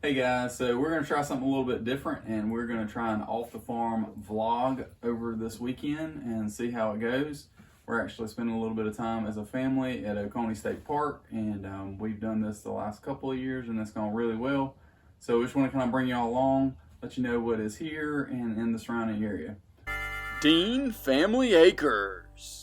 Hey guys, so we're going to try something a little bit different, and we're going to try an off-the-farm vlog over this weekend and see how it goes. We're actually spending a little bit of time as a family at Oconee State Park, and we've done this the last couple of years and it's gone really well. So we just want to kind of bring y'all along, let you know what is here and in the surrounding area. Dean Family Acres.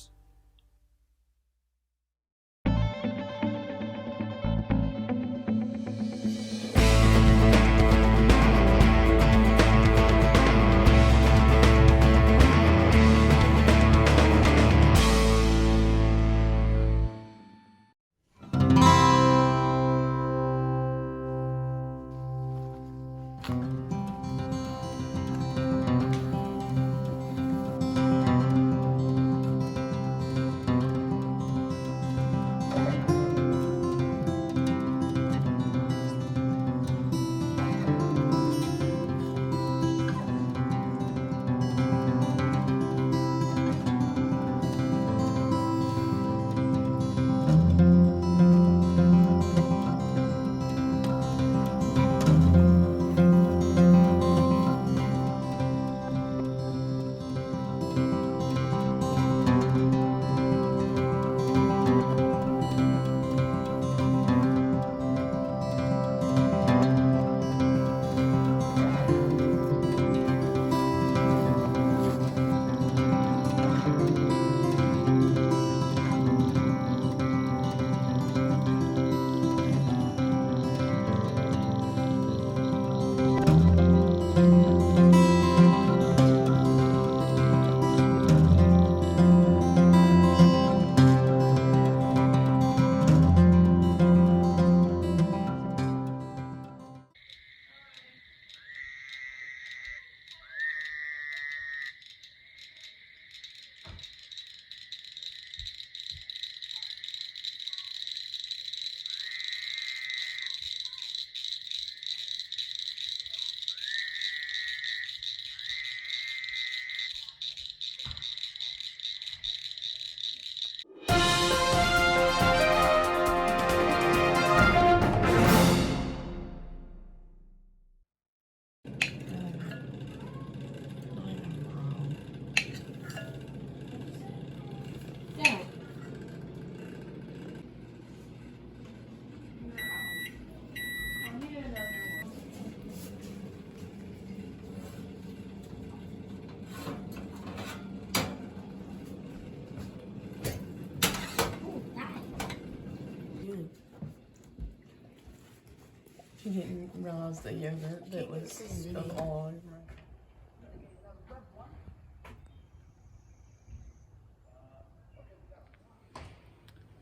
She didn't realize the yogurt that was spilled all over.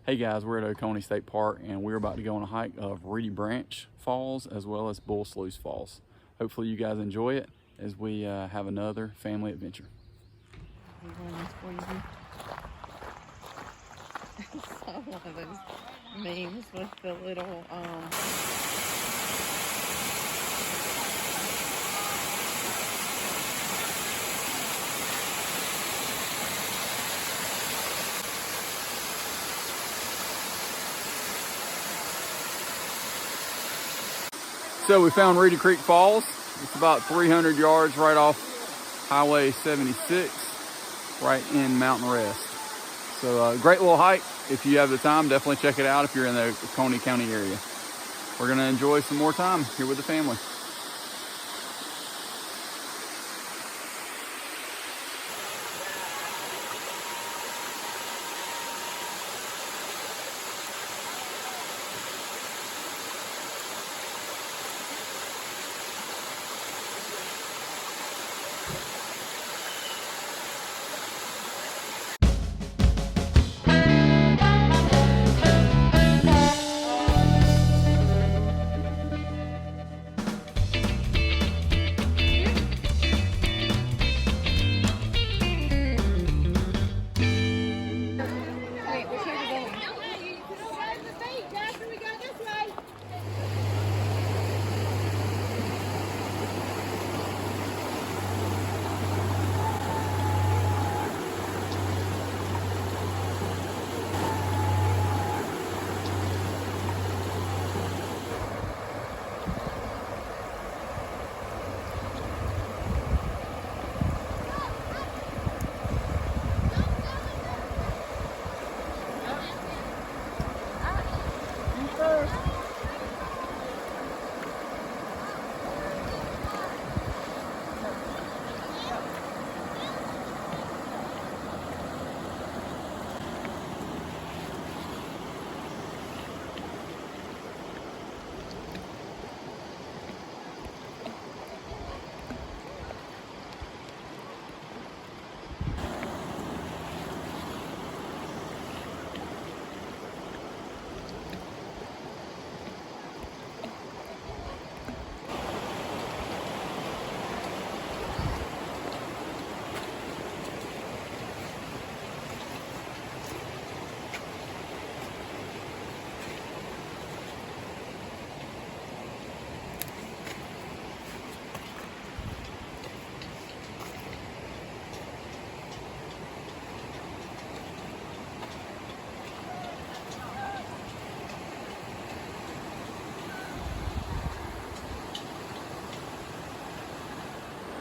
Hey guys, we're at Oconee State Park and we're about to go on a hike of Reedy Falls as well as Sluice Falls. Hopefully you guys enjoy it as we have another family adventure. I saw one of those memes with the little So we found Reedy Creek Falls. It's about 300 yards right off Highway 76, right in Mountain Rest. So great little hike. If you have the time, definitely check it out if you're in the Oconee County area. We're gonna enjoy some more time here with the family.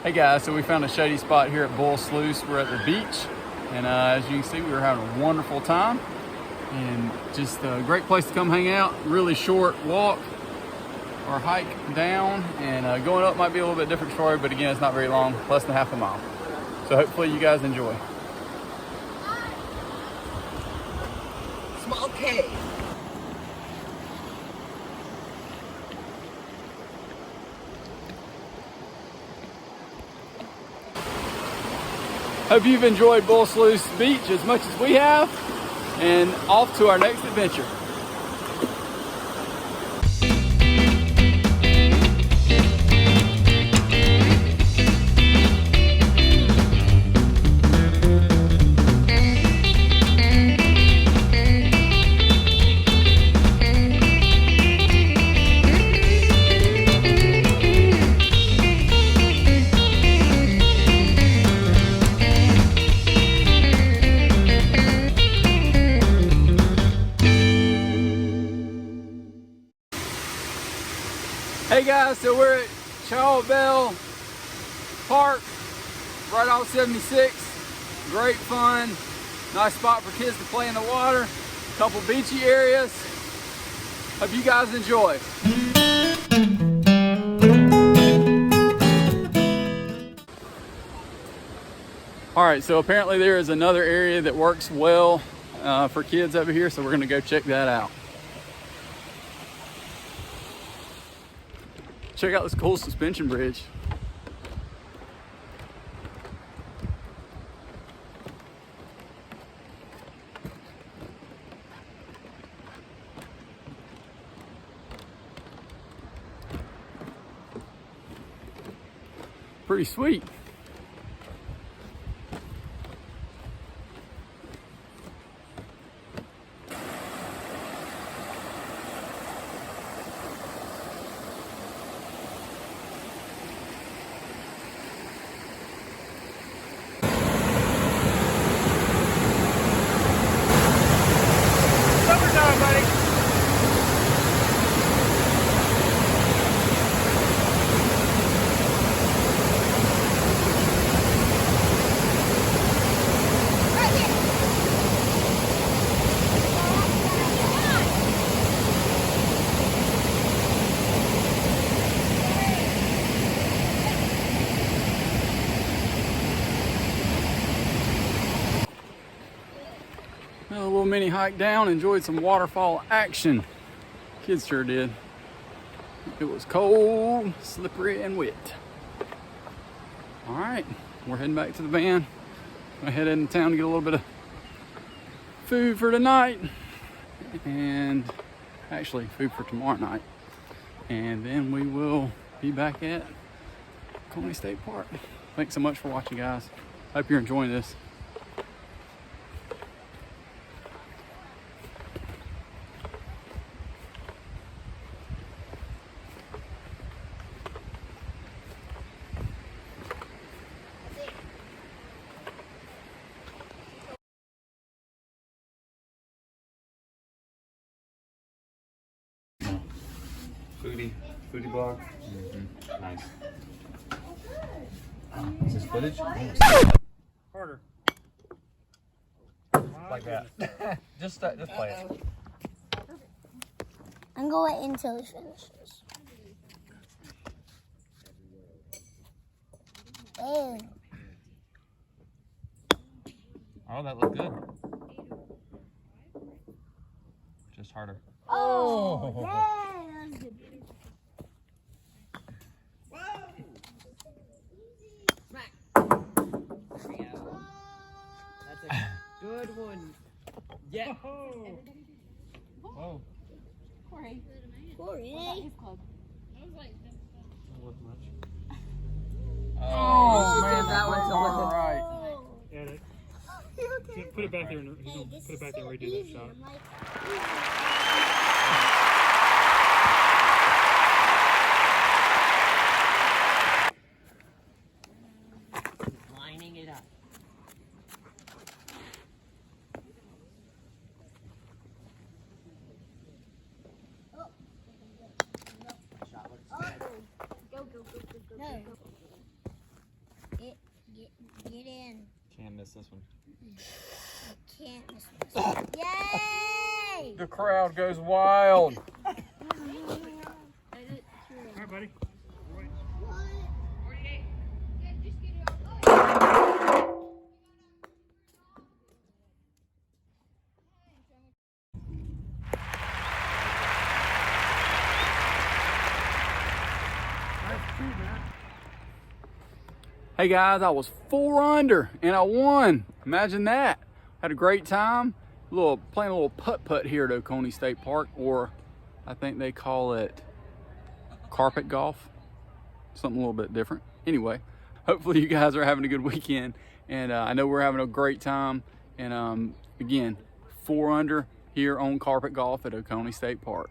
Hey guys, so we found a shady spot here at Sluice. We're at the beach, and as you can see, we were having a wonderful time, and just a great place to come hang out. Really short walk or hike down, and going up might be a little bit different story, but again, it's not very long, less than half a mile. So hopefully you guys enjoy. Small cave. Hope you've enjoyed Sluice Beach as much as we have, and off to our next adventure. Hey guys, so we're at Chau Ram Park, right off 76. Great fun, nice spot for kids to play in the water. Couple beachy areas. Hope you guys enjoy. All right, so apparently there is another area that works well for kids over here, so we're gonna go check that out. Check out this cool suspension bridge. Pretty sweet. A little mini hike down, enjoyed some waterfall action. Kids sure did. It was cold, slippery, and wet. All right, we're heading back to the van. I head into town to get a little bit of food for tonight, and actually food for tomorrow night. And then we will be back at Oconee State Park. Thanks so much for watching, guys. Hope you're enjoying this. Foodie blog. Mm-hmm. Nice. Is this footage? Harder. Like that. just play it. I'm going to wait until it finishes. Ew. Oh, that looked good. Just harder. Oh, yeah, that was good. Good one. Yeah. Whoa. Corey. Corey. His club. Oh, man, that one's all right. Add it. Put it back there and put it back there and redo that shot. Lining it up. Go. miss this one. Can't miss this. Yay! The crowd goes wild. All right, buddy. Hey guys, I was 4 under and I won. Imagine that. Had a great time. Playing a little putt-putt here at Oconee State Park, or I think they call it carpet golf. Something a little bit different. Anyway, hopefully you guys are having a good weekend, and I know we're having a great time. And again, 4 under here on carpet golf at Oconee State Park.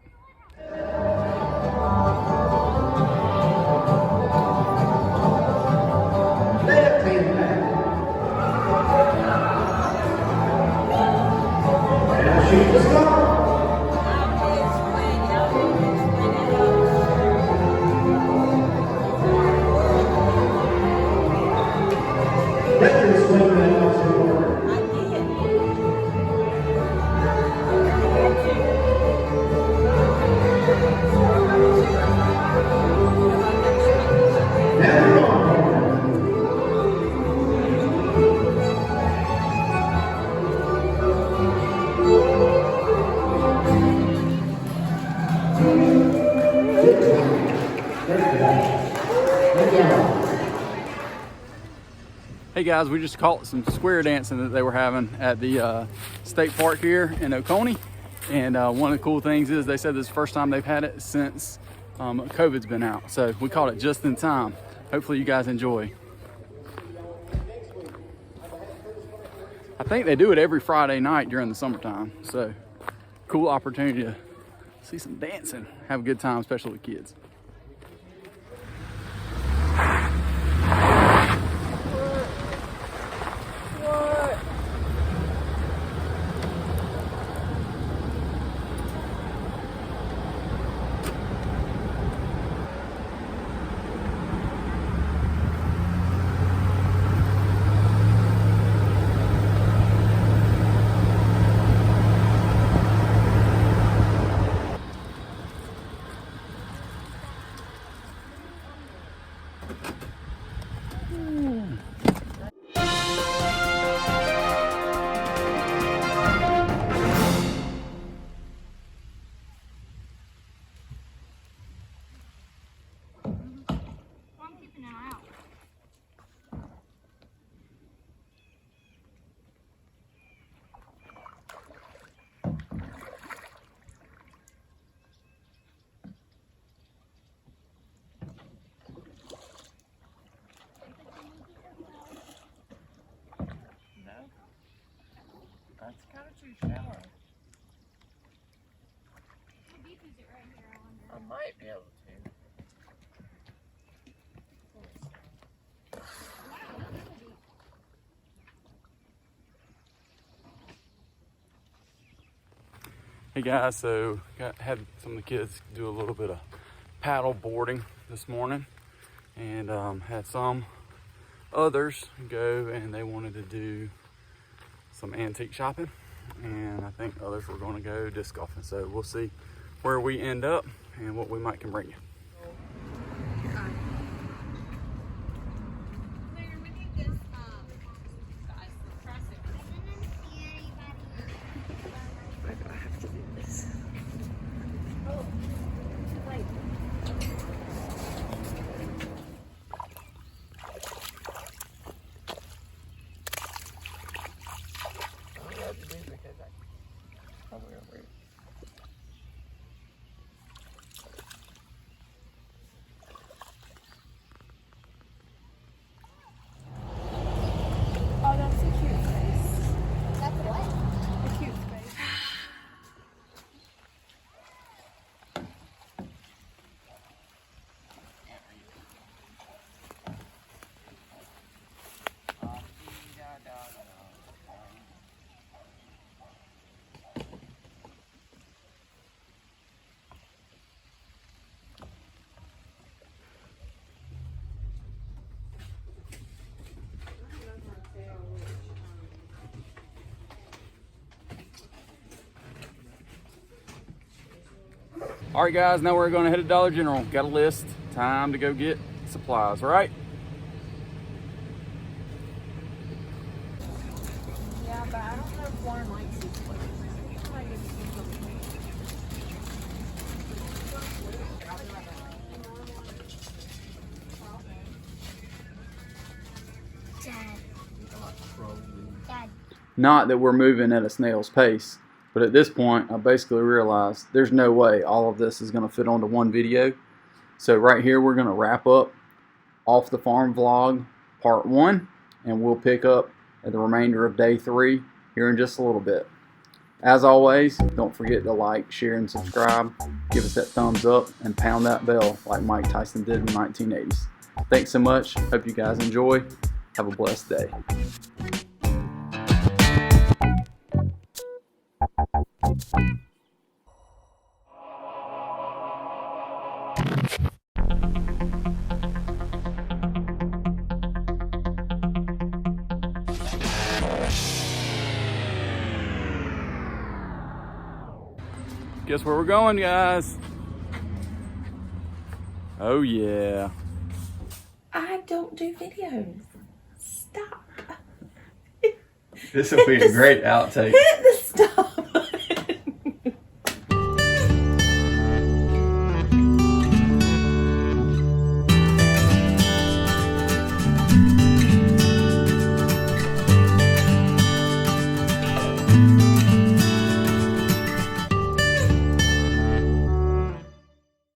Hey guys, we just caught some square dancing that they were having at the state park here in Oconee. And one of the cool things is they said this is the first time they've had it since COVID's been out. So we caught it just in time. Hopefully you guys enjoy. I think they do it every Friday night during the summertime. So cool opportunity to see some dancing, have a good time, especially with kids. That's kind of too shallow. I might be able to. Hey guys, so had some of the kids do a little bit of paddle boarding this morning, and had some others go and they wanted to do some antique shopping, and I think others were going to go disc golfing. So we'll see where we end up and what we might can bring you. All right, guys, now we're gonna head to Dollar General. Got a list. Time to go get supplies, all right? Yeah, but I don't know if Warren likes these places. Dad. Dad. Not that we're moving at a snail's pace, but at this point, I basically realized there's no way all of this is gonna fit onto one video. So right here, we're gonna wrap up Off the Farm Vlog Part 1, and we'll pick up at the remainder of Day 3 here in just a little bit. As always, don't forget to like, share, and subscribe. Give us that thumbs up and pound that bell like Mike Tyson did in the 1980s. Thanks so much. Hope you guys enjoy. Have a blessed day. Guess where we're going, guys? Oh yeah. I don't do videos. Stop. This will be a great outtake. Hit the stop button.